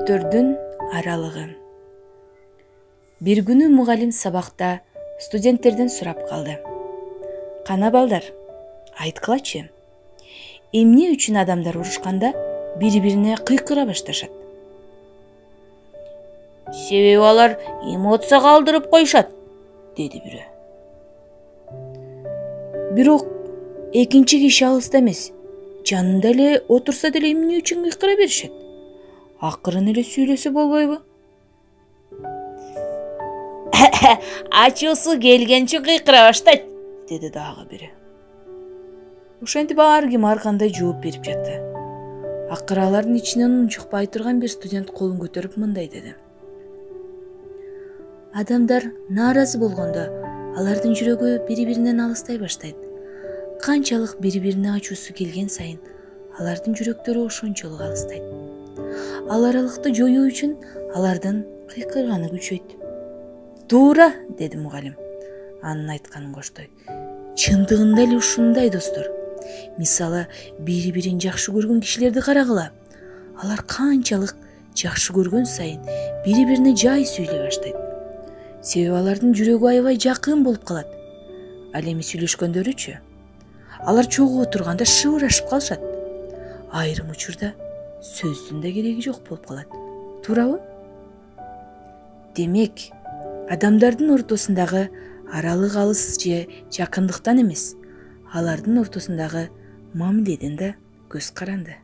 Күңүлдөрдүн аралыгы. Бир күнү мугалим сабакта студенттерден сурап калды. Кана балдар, айткылачы, эмне үчүн адамдар урушканда бири-бирине кыйкыра башташат? Себеби алар эмоция калтырып коюшат, деди бирөө. Бирок экинчи киши алыста эмес, жанында эле отурса деле эмне үчүн кыйкыра беришет? Акырын эле сүйлөсө болбойбу? Ачуусу келгенче кыйкыра баштайт, деди дагы бири. Ошентип ар ким ар кандай жооп берип жатты. Акыры алардын ичинен унчукпай турган бир студент колун көтөрүп мындай деди. Адамдар нааразы болгондо алардын жүрөгү бири-биринен алыстай баштайт. Канчалык бири-бирине ачуусу келген сайын алардын жүрөктөрү ошончолук алыстайт. Ал аралыкты жоюу үчүн алардын кыйкырганы күчөйт. Туура, деди мугалим. Анын айтканын коштой. Чындыгында эле ушундай достор. Мисалы, бири-бирин жакшы көргөн кишилерди карагыла. Алар канчалык жакшы көргөн сайын бири-бирине жай сүйлөй баштайт. Себеби алардын жүрөгү аябай жакын болуп калат. Ал эми сүйлөшкөндөрүчү? Алар чогуу отурганда шыбырашып калышат. Айрым учурда сөздүн да кереги жок болуп калат. Туурабы? Демек, адамдардын ортосундагы аралык алыс же жакындыктан эмес, алардын ортосундагы мамиледен да көз каранды.